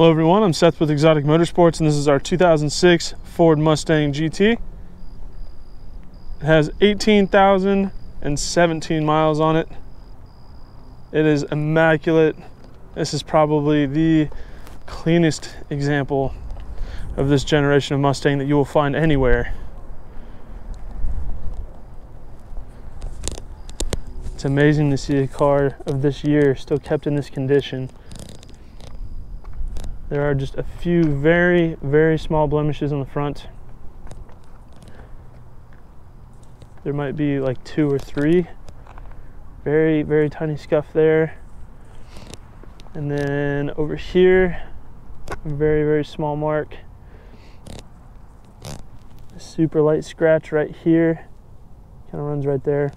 Hello everyone, I'm Seth with Exotic Motorsports, and this is our 2006 Ford Mustang GT. It has 18,017 miles on it. It is immaculate. This is probably the cleanest example of this generation of Mustang that you will find anywhere. It's amazing to see a car of this year still kept in this condition. There are just a few very, very small blemishes on the front. There might be like 2 or 3. Very, very tiny scuff there. And then over here, a very, very small mark. A super light scratch right here. Kind of runs right there.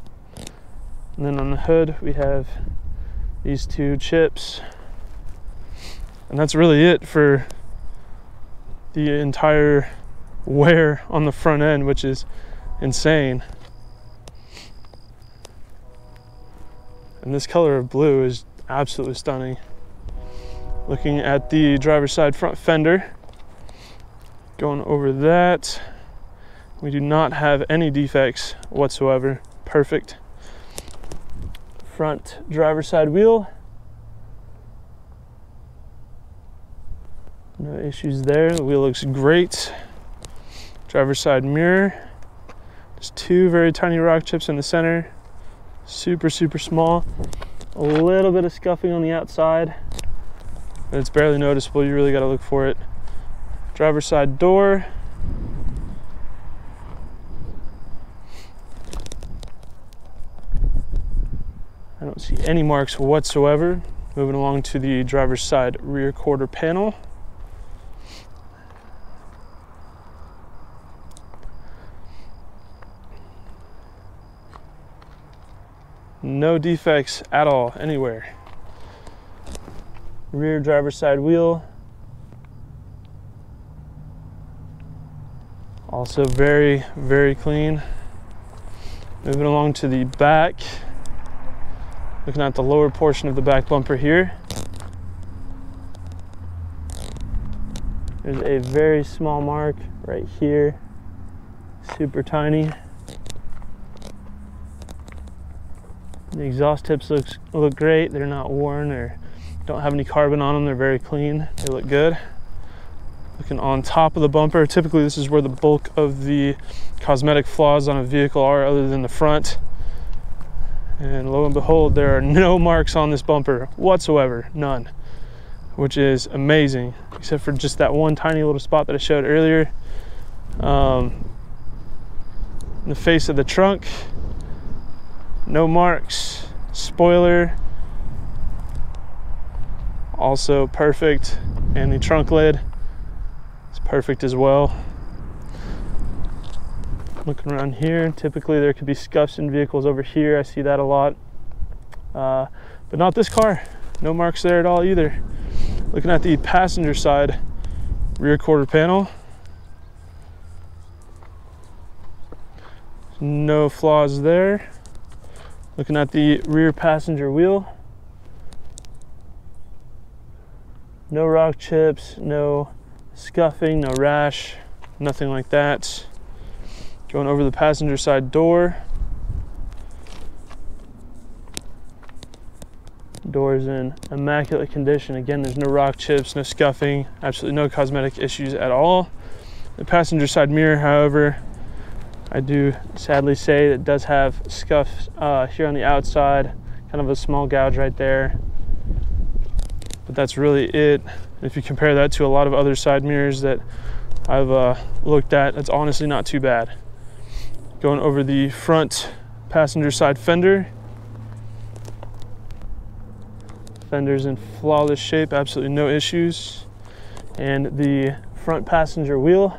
And then on the hood, we have these 2 chips. And that's really it for the entire wear on the front end, which is insane. And this color of blue is absolutely stunning. Looking at the driver's side front fender, going over that, we do not have any defects whatsoever. Perfect. Front driver's side wheel. No issues there. The wheel looks great. Driver's side mirror. Just 2 very tiny rock chips in the center. Super, super small. A little bit of scuffing on the outside, but it's barely noticeable. You really got to look for it. Driver's side door. I don't see any marks whatsoever. Moving along to the driver's side rear quarter panel. No defects at all, anywhere. Rear driver's side wheel. Also very, very clean. Moving along to the back. Looking at the lower portion of the back bumper here. There's a very small mark right here. Super tiny. The exhaust tips look great. They're not worn or don't have any carbon on them. They're very clean. They look good. Looking on top of the bumper, typically this is where the bulk of the cosmetic flaws on a vehicle are, other than the front. And lo and behold, there are no marks on this bumper whatsoever, none, which is amazing, except for just that one tiny little spot that I showed earlier. In the face of the trunk, no marks. Spoiler, also perfect, and the trunk lid is perfect as well. Looking around here, typically there could be scuffs in vehicles over here. I see that a lot, but not this car. No marks there at all either. Looking at the passenger side rear quarter panel, no flaws there. Looking at the rear passenger wheel, no rock chips, no scuffing, no rash, nothing like that. Going over the passenger side door. Door's in immaculate condition. Again, there's no rock chips, no scuffing, absolutely no cosmetic issues at all. The passenger side mirror, however, I do sadly say it does have scuffs here on the outside, kind of a small gouge right there. But that's really it. If you compare that to a lot of other side mirrors that I've looked at, it's honestly not too bad. Going over the front passenger side fender. Fender's in flawless shape, absolutely no issues. And the front passenger wheel,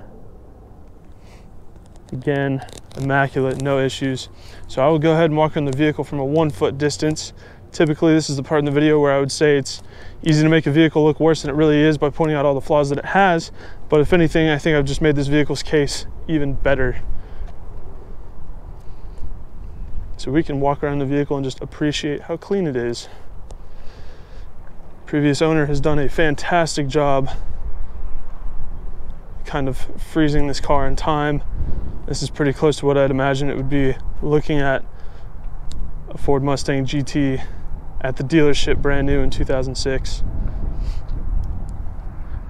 again, immaculate, no issues. So I will go ahead and walk on the vehicle from a 1-foot distance. Typically, this is the part in the video where I would say it's easy to make a vehicle look worse than it really is by pointing out all the flaws that it has. But if anything, I think I've just made this vehicle's case even better. So we can walk around the vehicle and just appreciate how clean it is. Previous owner has done a fantastic job kind of freezing this car in time. This is pretty close to what I'd imagine it would be looking at a Ford Mustang GT at the dealership brand new in 2006.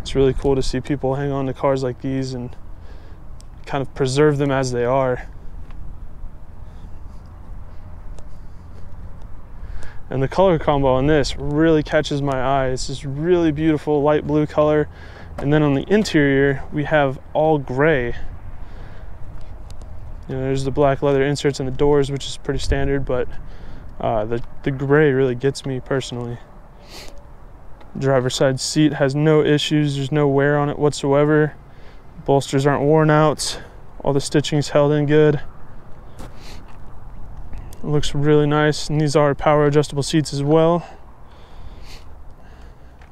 It's really cool to see people hang on to cars like these and kind of preserve them as they are. And the color combo on this really catches my eye. It's this really beautiful light blue color. And then on the interior, we have all gray. You know, there's the black leather inserts in the doors, which is pretty standard, but the gray really gets me personally. Driver's side seat has no issues. There's no wear on it whatsoever. Bolsters aren't worn out. All the stitching's held in good. It looks really nice, and these are power adjustable seats as well.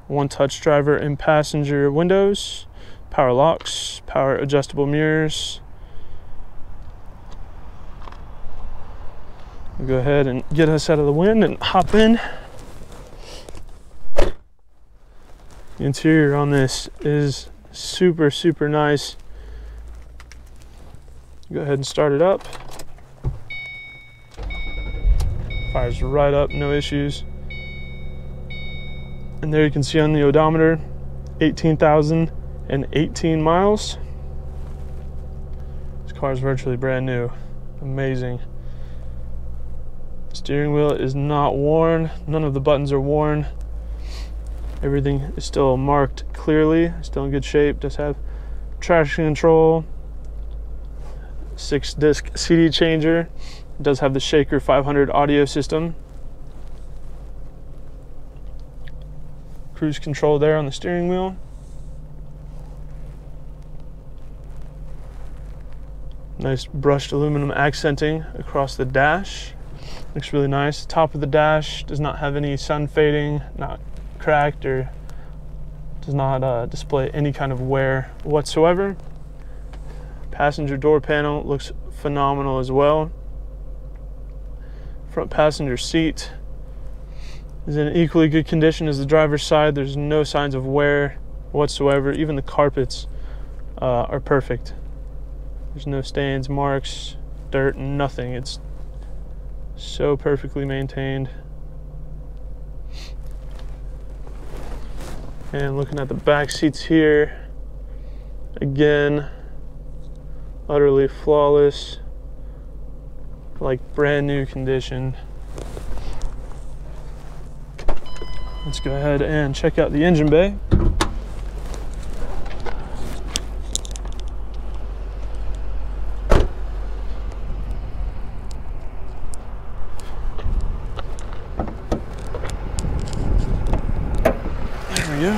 One touch driver and passenger windows, power locks, power adjustable mirrors. We'll go ahead and get us out of the wind and hop in. The interior on this is super, super nice. Go ahead and start it up. Fires right up, no issues. And there you can see on the odometer, 18,018 miles. This car is virtually brand new. Amazing. Steering wheel is not worn. None of the buttons are worn. Everything is still marked clearly, still in good shape. Does have traction control, 6-disc CD changer. It does have the Shaker 500 audio system. Cruise control there on the steering wheel. Nice brushed aluminum accenting across the dash. Looks really nice. Top of the dash does not have any sun fading, not cracked, or does not display any kind of wear whatsoever. Passenger door panel looks phenomenal as well. Front passenger seat is in equally good condition as the driver's side. There's no signs of wear whatsoever. Even the carpets are perfect. There's no stains, marks, dirt, nothing. It's so perfectly maintained. And looking at the back seats here, again, utterly flawless, like brand new condition. Let's go ahead and check out the engine bay. There we go.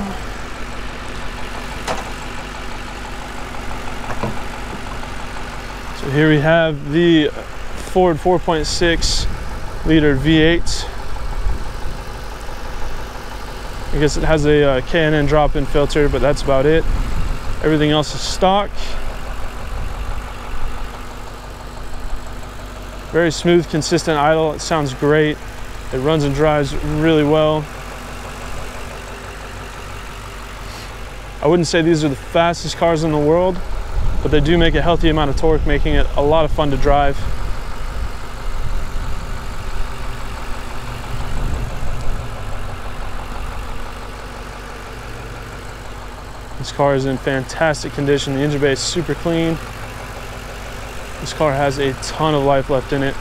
So here we have the Ford 4.6 liter V8. I guess it has a K&N drop-in filter, but that's about it. Everything else is stock. Very smooth, consistent idle. It sounds great. It runs and drives really well. I wouldn't say these are the fastest cars in the world, but they do make a healthy amount of torque, making it a lot of fun to drive. This car is in fantastic condition. The engine bay is super clean. This car has a ton of life left in it.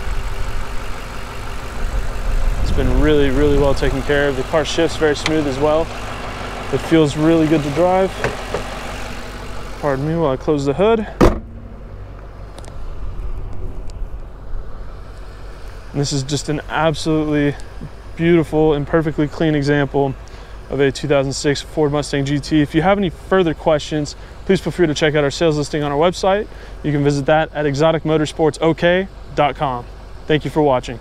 It's been really, really well taken care of. The car shifts very smooth as well. It feels really good to drive. Pardon me while I close the hood. And this is just an absolutely beautiful and perfectly clean example of a 2006 Ford Mustang GT. If you have any further questions, please feel free to check out our sales listing on our website. You can visit that at exoticmotorsportsok.com. Thank you for watching.